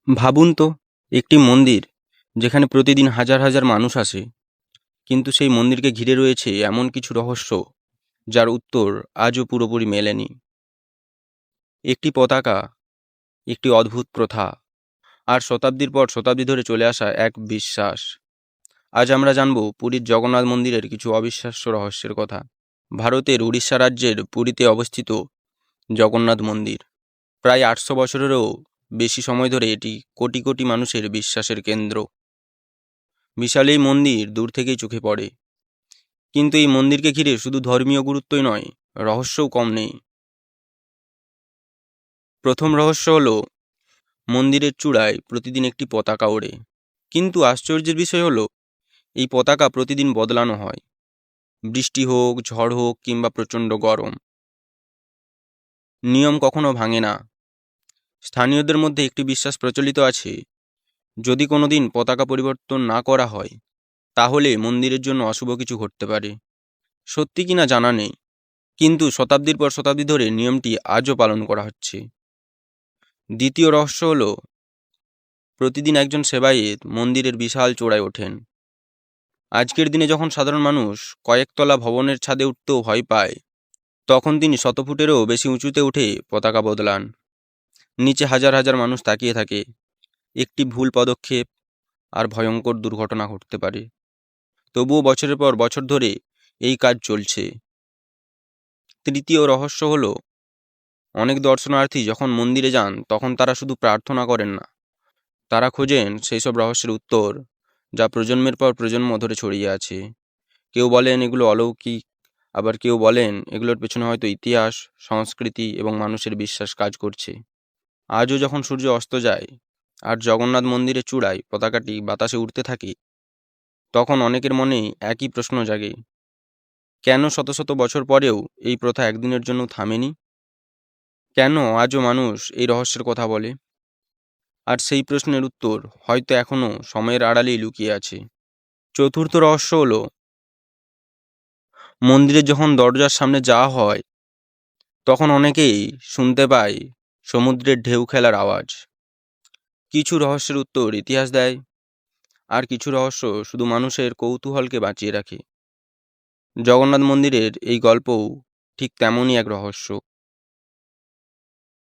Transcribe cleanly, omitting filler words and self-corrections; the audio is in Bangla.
ভাবুন তো, একটি মন্দির যেখানে প্রতিদিন হাজার হাজার মানুষ আসে, কিন্তু সেই মন্দিরকে ঘিরে রয়েছে এমন কিছু রহস্য যার উত্তর আজও পুরোপুরি মেলেনি। একটি পতাকা, একটি অদ্ভুত প্রথা, আর শতাব্দীর পর শতাব্দী ধরে চলে আসা এক বিশ্বাস। আজ আমরা জানব পুরীর জগন্নাথ মন্দিরের কিছু অবিশ্বাস্য রহস্যের কথা। ভারতের উড়িষ্যা রাজ্যের পুরীতে অবস্থিত জগন্নাথ মন্দির প্রায় 800 বছরেরও বেশি সময় ধরে এটি কোটি কোটি মানুষের বিশ্বাসের কেন্দ্র। বিশাল এই মন্দির দূর থেকেই চোখে পড়ে, কিন্তু এই মন্দিরকে ঘিরে শুধু ধর্মীয় গুরুত্বই নয়, রহস্যও কম নেই। প্রথম রহস্য হলো, মন্দিরের চূড়ায় প্রতিদিন একটি পতাকা ওড়ে, কিন্তু আশ্চর্যের বিষয় হলো এই পতাকা প্রতিদিন বদলানো হয়। বৃষ্টি হোক, ঝড় হোক কিংবা প্রচণ্ড গরম, নিয়ম কখনো ভাঙে না। স্থানীয়দের মধ্যে একটি বিশ্বাস প্রচলিত আছে, যদি কোনোদিন পতাকা পরিবর্তন না করা হয় তাহলে মন্দিরের জন্য অশুভ কিছু ঘটতে পারে। সত্যি কিনা জানা নেই, কিন্তু শতাব্দীর পর শতাব্দী ধরে নিয়মটি আজও পালন করা হচ্ছে। দ্বিতীয় রহস্য হলো, প্রতিদিন একজন সেবায়েত মন্দিরের বিশাল চূড়ায় ওঠেন। আজকের দিনে যখন সাধারণ মানুষ কয়েকতলা ভবনের ছাদে উঠতেও ভয় পায়, তখন তিনি 100 ফুটেরও বেশি উঁচুতে উঠে পতাকা বদলান। নিচে হাজার হাজার মানুষ তাকিয়ে থাকে। একটি ভুল পদক্ষেপ আর ভয়ঙ্কর দুর্ঘটনা ঘটতে পারে। তবুও বছরের পর বছর ধরে এই কাজ চলছে। তৃতীয় রহস্য হলো, অনেক দর্শনার্থী যখন মন্দিরে যান তখন তারা শুধু প্রার্থনা করেন না, তারা খোঁজেন সেই সব রহস্যের উত্তর যা প্রজন্মের পর প্রজন্ম ধরে ছড়িয়ে আছে। কেউ বলেন এগুলো অলৌকিক, আবার কেউ বলেন এগুলোর পেছনে হয়তো ইতিহাস, সংস্কৃতি এবং মানুষের বিশ্বাস কাজ করছে। আজও যখন সূর্য অস্ত যায় আর জগন্নাথ মন্দিরের চূড়ায় পতাকাটি বাতাসে উড়তে থাকে, তখন অনেকের মনেই একই প্রশ্ন জাগে, কেন শত শত বছর পরেও এই প্রথা একদিনের জন্য থামেনি? কেন আজও মানুষ এই রহস্যের কথা বলে? আর সেই প্রশ্নের উত্তর হয়তো এখনও সময়ের আড়ালেই লুকিয়ে আছে। চতুর্থ রহস্য হলো, মন্দিরে যখন দরজার সামনে যাওয়া হয় তখন অনেকেই শুনতে পায় সমুদ্রের ঢেউ খেলার আওয়াজ। কিছু রহস্যের উত্তর ইতিহাস দেয়, আর কিছু রহস্য শুধু মানুষের কৌতূহলকে বাঁচিয়ে রাখে। জগন্নাথ মন্দিরের এই গল্পও ঠিক তেমনই এক রহস্য।